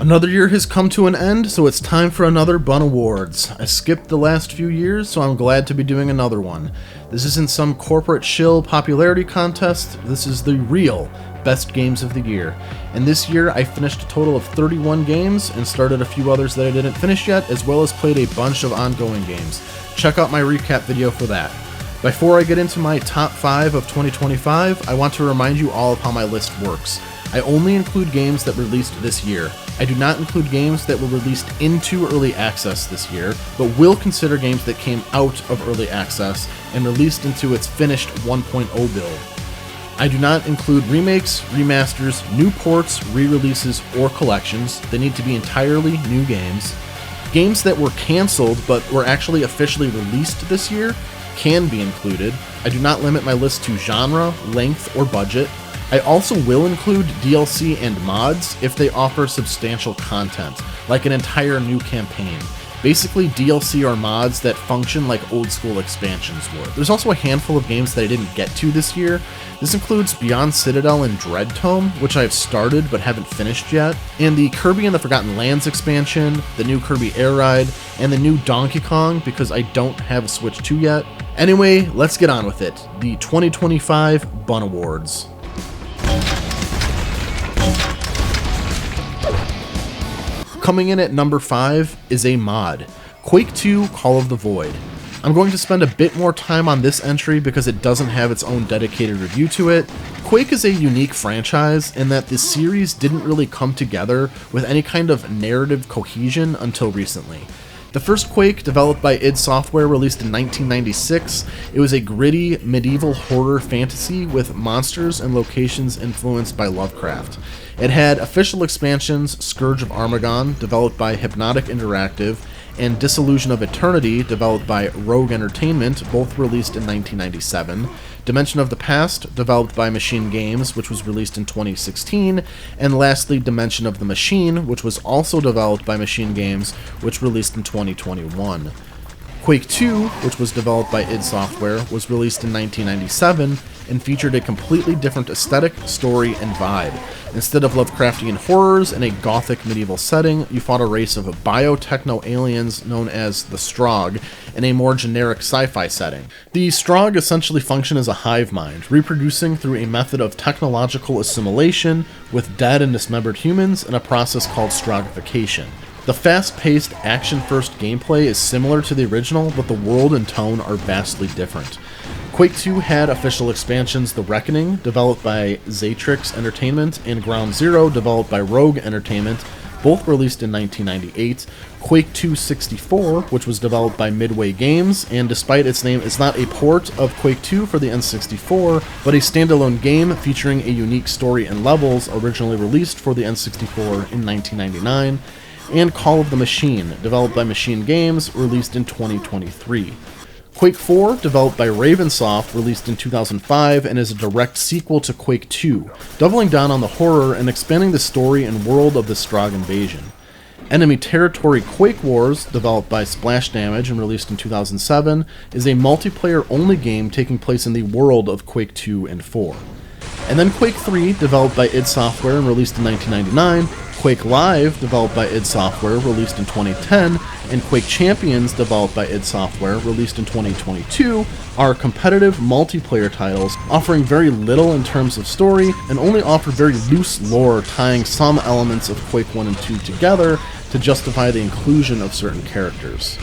Another year has come to an end, so it's time for another Bun Awards. I skipped the last few years, so I'm glad to be doing another one. This isn't some corporate shill popularity contest, this is the real best games of the year. And this year I finished a total of 31 games and started a few others that I didn't finish yet, as well as played a bunch of ongoing games. Check out my recap video for that. Before I get into my top 5 of 2025, I want to remind you all of how my list works. I only include games that released this year. I do not include games that were released into early access this year, but will consider games that came out of early access and released into its finished 1.0 build. I do not include remakes, remasters, new ports, re-releases, or collections. They need to be entirely new games. Games that were canceled but were actually officially released this year can be included. I do not limit my list to genre, length, or budget. I also will include DLC and mods if they offer substantial content, like an entire new campaign. Basically DLC or mods that function like old school expansions would. There's also a handful of games that I didn't get to this year. This includes Beyond Citadel and Dread Tome, which I've started but haven't finished yet, and the Kirby and the Forgotten Lands expansion, the new Kirby Air Ride, and the new Donkey Kong because I don't have a Switch 2 yet. Anyway, let's get on with it. The 2025 Bun Awards. Coming in at number 5 is a mod, Quake 2 Call of the Void. I'm going to spend a bit more time on this entry because it doesn't have its own dedicated review to it. Quake is a unique franchise in that the series didn't really come together with any kind of narrative cohesion until recently. The first Quake, developed by id Software, released in 1996. It was a gritty, medieval horror fantasy with monsters and locations influenced by Lovecraft. It had official expansions, Scourge of Armagon, developed by Hypnotic Interactive, and Dissolution of Eternity, developed by Rogue Entertainment, both released in 1997. Dimension of the Past, developed by Machine Games, which was released in 2016. And lastly, Dimension of the Machine, which was also developed by Machine Games, which released in 2021. Quake 2, which was developed by id Software, was released in 1997 and featured a completely different aesthetic, story, and vibe. Instead of Lovecraftian horrors in a gothic medieval setting, you fought a race of biotechno aliens known as the Strogg in a more generic sci-fi setting. The Strogg essentially function as a hive mind, reproducing through a method of technological assimilation with dead and dismembered humans in a process called Stroggification. The fast-paced, action-first gameplay is similar to the original, but the world and tone are vastly different. Quake 2 had official expansions The Reckoning, developed by Zaytrix Entertainment, and Ground Zero, developed by Rogue Entertainment, both released in 1998. Quake 2 64, which was developed by Midway Games, and despite its name, is not a port of Quake 2 for the N64, but a standalone game featuring a unique story and levels, originally released for the N64 in 1999. And Call of the Machine, developed by Machine Games, released in 2023. Quake 4, developed by Ravensoft, released in 2005 and is a direct sequel to Quake 2, doubling down on the horror and expanding the story and world of the Strogg invasion. Enemy Territory Quake Wars, developed by Splash Damage and released in 2007, is a multiplayer-only game taking place in the world of Quake 2 and 4. And then Quake 3, developed by id Software and released in 1999, Quake Live, developed by id Software, released in 2010, and Quake Champions, developed by id Software, released in 2022, are competitive multiplayer titles offering very little in terms of story and only offer very loose lore tying some elements of Quake 1 and 2 together to justify the inclusion of certain characters.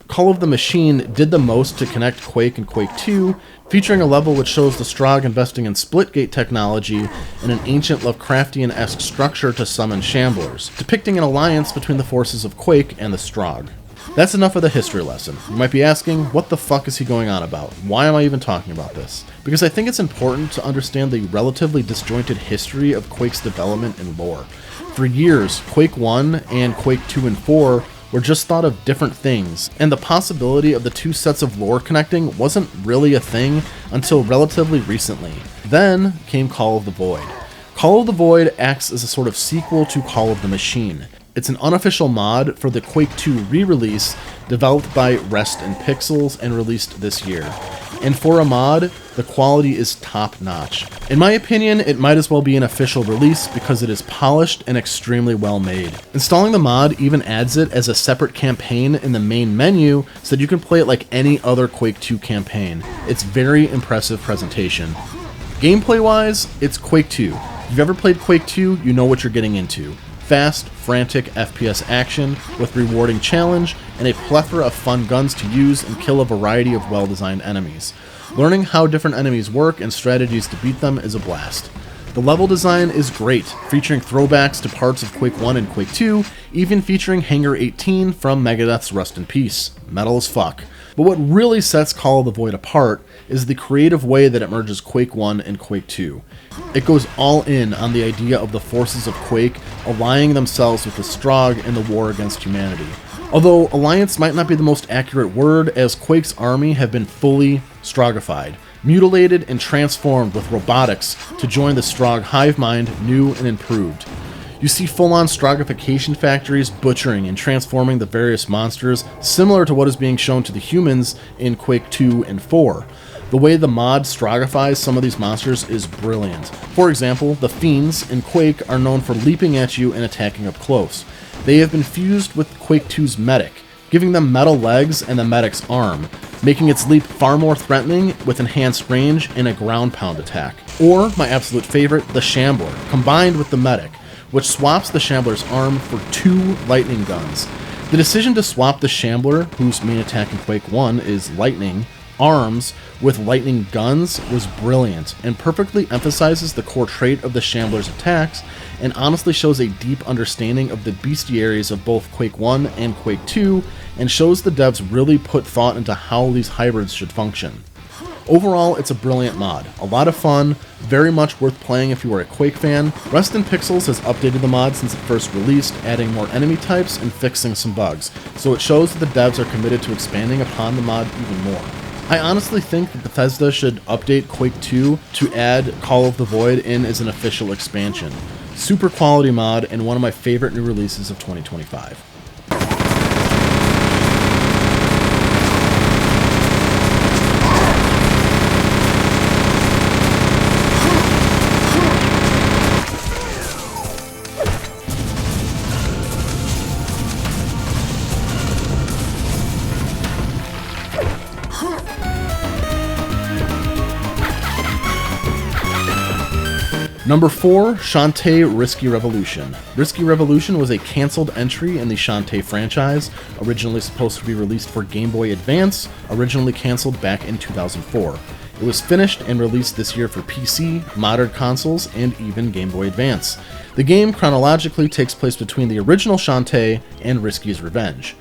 Call of the Machine did the most to connect Quake and Quake 2, featuring a level which shows the Strogg investing in Splitgate technology and an ancient Lovecraftian-esque structure to summon Shamblers, depicting an alliance between the forces of Quake and the Strogg. That's enough of the history lesson. You might be asking, what the fuck is he going on about? Why am I even talking about this? Because I think it's important to understand the relatively disjointed history of Quake's development and lore. For years, Quake 1 and Quake 2 and 4 were just thought of different things, and the possibility of the two sets of lore connecting wasn't really a thing until relatively recently. Then came Call of the Void. Call of the Void acts as a sort of sequel to Call of the Machine. It's an unofficial mod for the Quake 2 re-release developed by Rest in Pixels and released this year. And for a mod, The quality is top notch. In my opinion, it might as well be an official release because it is polished and extremely well made. Installing the mod even adds it as a separate campaign in the main menu so that you can play it like any other Quake 2 campaign. It's very impressive presentation. Gameplay wise, it's Quake 2. If you've ever played Quake 2, you know what you're getting into. Fast, frantic FPS action with rewarding challenge and a plethora of fun guns to use and kill a variety of well-designed enemies. Learning how different enemies work and strategies to beat them is a blast. The level design is great, featuring throwbacks to parts of Quake 1 and Quake 2, even featuring Hangar 18 from Megadeth's Rust in Peace. Metal as fuck. But what really sets Call of the Void apart is the creative way that it merges Quake 1 and Quake 2. It goes all in on the idea of the forces of Quake allying themselves with the Strogg in the war against humanity. Although alliance might not be the most accurate word, as Quake's army have been fully Stroggified, mutilated and transformed with robotics to join the Strogg hive mind, new and improved. You see full-on Stroggification factories butchering and transforming the various monsters, similar to what is being shown to the humans in Quake 2 and 4. The way the mod Stroggifies some of these monsters is brilliant. For example, the Fiends in Quake are known for leaping at you and attacking up close. They have been fused with Quake 2's Medic, giving them metal legs and the Medic's arm, making its leap far more threatening with enhanced range and a ground pound attack. Or, my absolute favorite, the Shambler, combined with the Medic, which swaps the Shambler's arm for 2 lightning guns. The decision to swap the Shambler, whose main attack in Quake 1 is lightning, arms with lightning guns was brilliant and perfectly emphasizes the core trait of the Shambler's attacks and honestly shows a deep understanding of the bestiaries of both Quake 1 and Quake 2 and shows the devs really put thought into how these hybrids should function. Overall, it's a brilliant mod, a lot of fun, very much worth playing if you are a Quake fan. Rust in Pixels has updated the mod since it first released, adding more enemy types and fixing some bugs, so it shows that the devs are committed to expanding upon the mod even more. I honestly think that Bethesda should update Quake 2 to add Call of the Void in as an official expansion. Super quality mod and one of my favorite new releases of 2025. Number 4, Shantae Risky Revolution. Risky Revolution was a cancelled entry in the Shantae franchise, originally supposed to be released for Game Boy Advance, originally cancelled back in 2004. It was finished and released this year for PC, modern consoles, and even Game Boy Advance. The game chronologically takes place between the original Shantae and Risky's Revenge.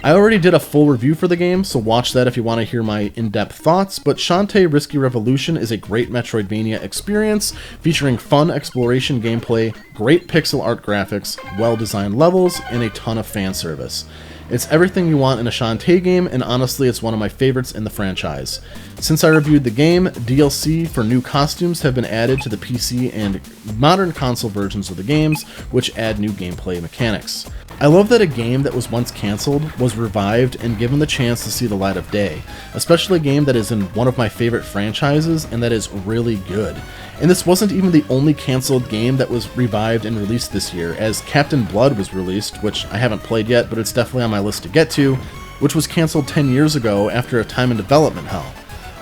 I already did a full review for the game, so watch that if you want to hear my in-depth thoughts, but Shantae Risky Revolution is a great Metroidvania experience featuring fun exploration gameplay, great pixel art graphics, well-designed levels, and a ton of fan service. It's everything you want in a Shantae game, and honestly it's one of my favorites in the franchise. Since I reviewed the game, DLC for new costumes have been added to the PC and modern console versions of the games, which add new gameplay mechanics. I love that a game that was once cancelled was revived and given the chance to see the light of day, especially a game that is in one of my favorite franchises and that is really good. And this wasn't even the only cancelled game that was revived and released this year, as Captain Blood was released, which I haven't played yet, but it's definitely on my list to get to, which was cancelled 10 years ago after a time in development hell.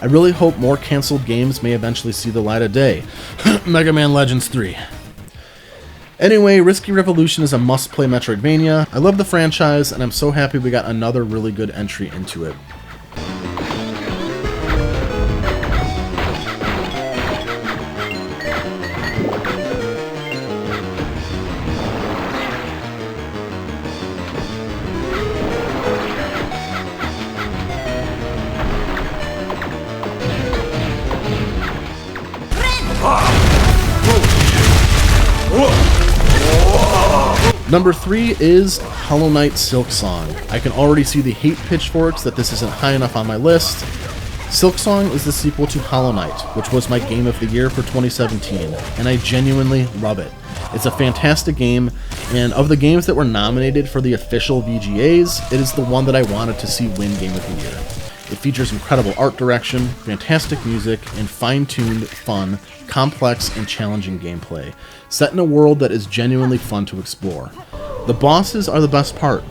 I really hope more cancelled games may eventually see the light of day. Mega Man Legends 3. Anyway, Risky Revolution is a must-play Metroidvania. I love the franchise, and I'm so happy we got another really good entry into it. Number 3 is Hollow Knight Silksong. I can already see the hate pitchforks that this isn't high enough on my list. Silksong is the sequel to Hollow Knight, which was my game of the year for 2017, and I genuinely love it. It's a fantastic game, and of the games that were nominated for the official VGAs, it is the one that I wanted to see win Game of the Year. It features incredible art direction, fantastic music, and fine-tuned, fun, complex, and challenging gameplay, set in a world that is genuinely fun to explore. The bosses are the best part.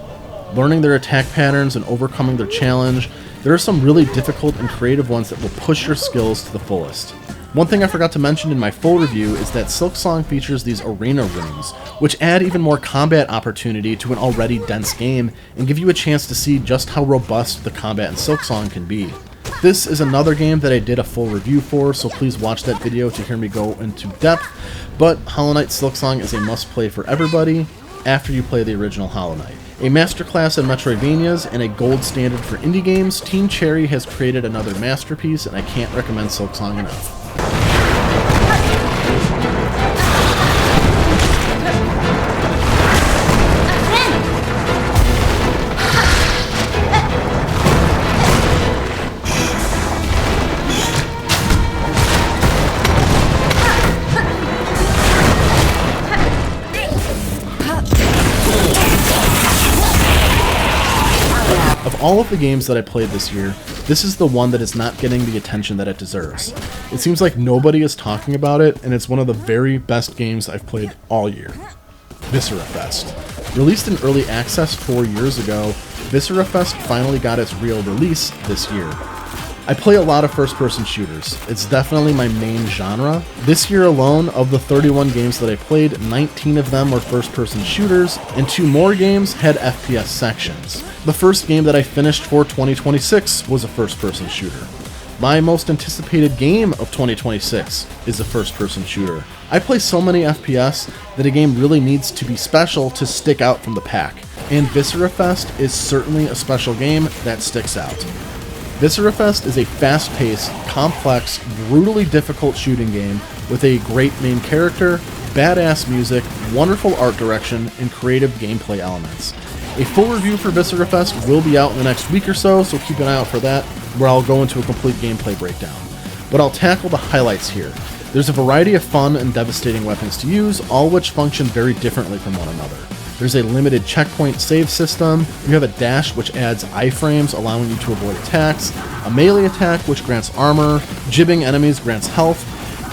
Learning their attack patterns and overcoming their challenge, there are some really difficult and creative ones that will push your skills to the fullest. One thing I forgot to mention in my full review is that Silksong features these arena rooms, which add even more combat opportunity to an already dense game and give you a chance to see just how robust the combat in Silksong can be. This is another game that I did a full review for, so please watch that video to hear me go into depth, but Hollow Knight Silksong is a must-play for everybody after you play the original Hollow Knight. A masterclass in Metroidvanias and a gold standard for indie games, Team Cherry has created another masterpiece, and I can't recommend Silksong enough. Of all of the games that I played this year, this is the one that is not getting the attention that it deserves. It seems like nobody is talking about it, and it's one of the very best games I've played all year. Viscera Fest. Released in early access 4 years ago, Viscera Fest finally got its real release this year. I play a lot of first-person shooters. It's definitely my main genre. This year alone, of the 31 games that I played, 19 of them were first-person shooters, and 2 more games had FPS sections. The first game that I finished for 2026 was a first-person shooter. My most anticipated game of 2026 is a first-person shooter. I play so many FPS that a game really needs to be special to stick out from the pack, and Viscera Fest is certainly a special game that sticks out. Viscera Fest is a fast-paced, complex, brutally difficult shooting game with a great main character, badass music, wonderful art direction, and creative gameplay elements. A full review for Viscera Fest will be out in the next week or so keep an eye out for that, where I'll go into a complete gameplay breakdown. But I'll tackle the highlights here. There's a variety of fun and devastating weapons to use, all which function very differently from one another. There's a limited checkpoint save system, you have a dash which adds iframes allowing you to avoid attacks, a melee attack which grants armor, jibbing enemies grants health,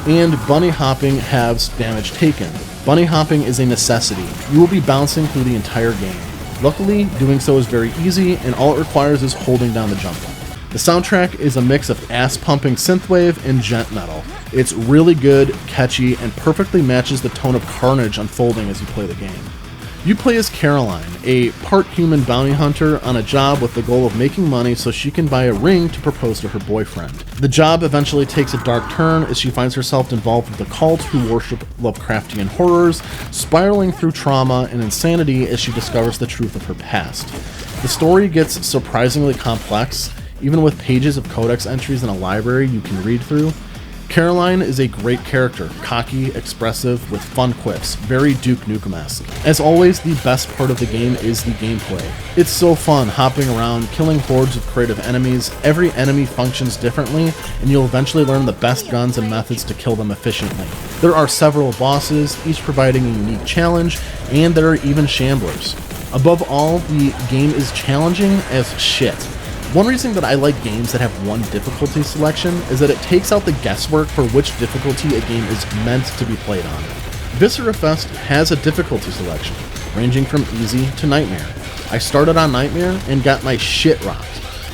and bunny hopping halves damage taken. Bunny hopping is a necessity. You will be bouncing through the entire game. Luckily, doing so is very easy, and all it requires is holding down the jump button. The soundtrack is a mix of ass-pumping synthwave and gent metal. It's really good, catchy, and perfectly matches the tone of carnage unfolding as you play the game. You play as Caroline, a part-human bounty hunter on a job with the goal of making money so she can buy a ring to propose to her boyfriend. The job eventually takes a dark turn as she finds herself involved with a cult who worship Lovecraftian horrors, spiraling through trauma and insanity as she discovers the truth of her past. The story gets surprisingly complex, even with pages of codex entries in a library you can read through. Caroline is a great character, cocky, expressive, with fun quips, very Duke Nukem-esque. As always, the best part of the game is the gameplay. It's so fun hopping around, killing hordes of creative enemies. Every enemy functions differently, and you'll eventually learn the best guns and methods to kill them efficiently. There are several bosses, each providing a unique challenge, and there are even shamblers. Above all, the game is challenging as shit. One reason that I like games that have one difficulty selection is that it takes out the guesswork for which difficulty a game is meant to be played on. Viscera Fest has a difficulty selection, ranging from easy to nightmare. I started on nightmare and got my shit rocked.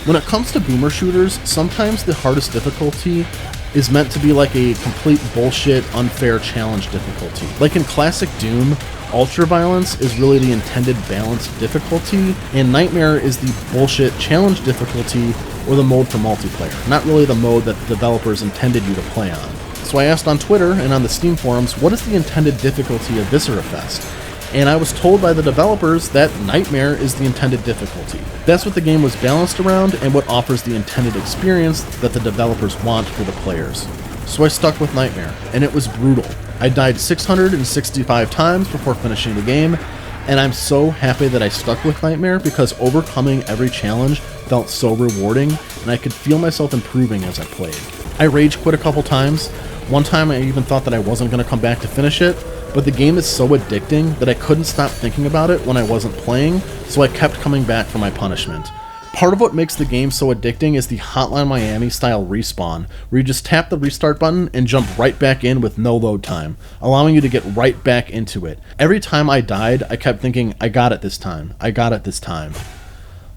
When it comes to boomer shooters, sometimes the hardest difficulty is meant to be like a complete bullshit, unfair challenge difficulty. Like in classic Doom, ultra-violence is really the intended balanced difficulty, and Nightmare is the bullshit challenge difficulty, or the mode for multiplayer, not really the mode that the developers intended you to play on. So I asked on Twitter and on the Steam forums, what is the intended difficulty of Viscera Fest? And I was told by the developers that Nightmare is the intended difficulty. That's what the game was balanced around, and what offers the intended experience that the developers want for the players. So I stuck with Nightmare, and it was brutal. I died 665 times before finishing the game, and I'm so happy that I stuck with Nightmare because overcoming every challenge felt so rewarding, and I could feel myself improving as I played. I rage quit a couple times. One time I even thought that I wasn't going to come back to finish it, but the game is so addicting that I couldn't stop thinking about it when I wasn't playing, so I kept coming back for my punishment. Part of what makes the game so addicting is the Hotline Miami style respawn, where you just tap the restart button and jump right back in with no load time, allowing you to get right back into it. Every time I died, I kept thinking, I got it this time, I got it this time.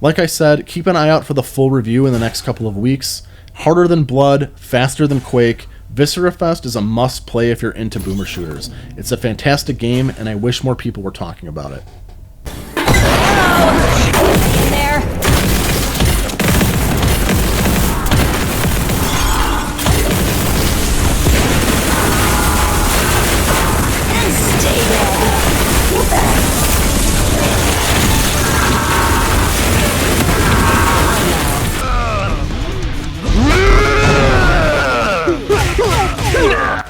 Like I said, keep an eye out for the full review in the next couple of weeks. Harder than blood, faster than Quake, Viscera Fest is a must play if you're into boomer shooters. It's a fantastic game, and I wish more people were talking about it. Hello! In there.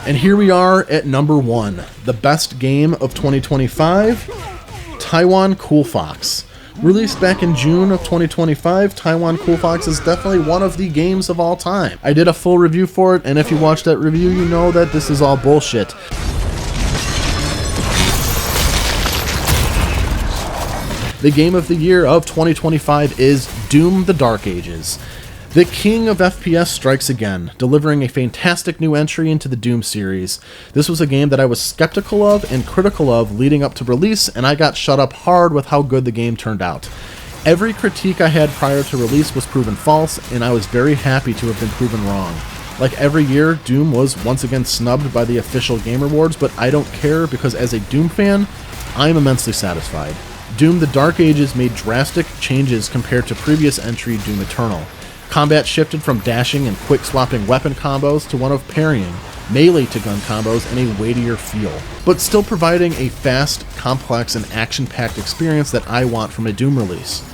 And here we are at number 1, the best game of 2025, Taiwan Cool Fox. Released back in June of 2025, Taiwan Cool Fox is definitely one of the games of all time. I did a full review for it, and if you watched that review, you know that this is all bullshit. The game of the year of 2025 is Doom: The Dark Ages. The king of FPS strikes again, delivering a fantastic new entry into the Doom series. This was a game that I was skeptical of and critical of leading up to release, and I got shut up hard with how good the game turned out. Every critique I had prior to release was proven false, and I was very happy to have been proven wrong. Like every year, Doom was once again snubbed by the official Game Awards, but I don't care because as a Doom fan, I am immensely satisfied. Doom: The Dark Ages made drastic changes compared to previous entry Doom Eternal. Combat shifted from dashing and quick-swapping weapon combos to one of parrying, melee to gun combos, and a weightier feel, but still providing a fast, complex, and action-packed experience that I want from a Doom release.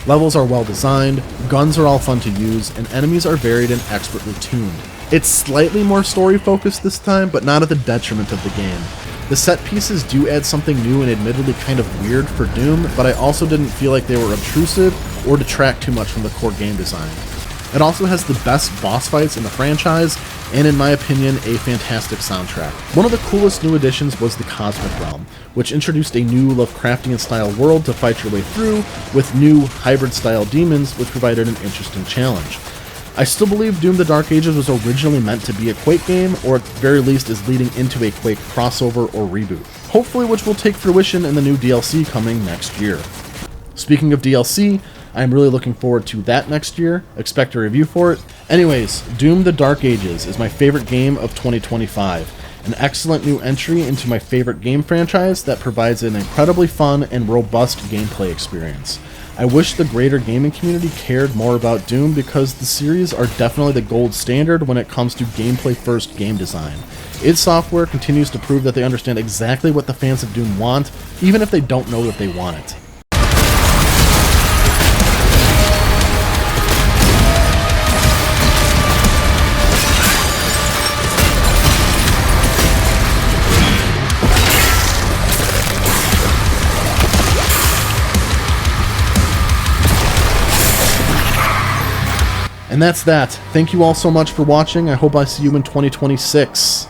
Levels are well designed, guns are all fun to use, and enemies are varied and expertly tuned. It's slightly more story-focused this time, but not at the detriment of the game. The set pieces do add something new and admittedly kind of weird for Doom, but I also didn't feel like they were obtrusive or detract too much from the core game design. It also has the best boss fights in the franchise, and in my opinion, a fantastic soundtrack. One of the coolest new additions was the Cosmic Realm, which introduced a new Lovecraftian-style world to fight your way through, with new hybrid-style demons, which provided an interesting challenge. I still believe Doom: The Dark Ages was originally meant to be a Quake game, or at the very least is leading into a Quake crossover or reboot, hopefully which will take fruition in the new DLC coming next year. Speaking of DLC, I'm really looking forward to that next year. Expect a review for it. Anyways, Doom: The Dark Ages is my favorite game of 2025. An excellent new entry into my favorite game franchise that provides an incredibly fun and robust gameplay experience. I wish the greater gaming community cared more about Doom because the series are definitely the gold standard when it comes to gameplay-first game design. id Software continues to prove that they understand exactly what the fans of Doom want, even if they don't know that they want it. And that's that. Thank you all so much for watching. I hope I see you in 2026.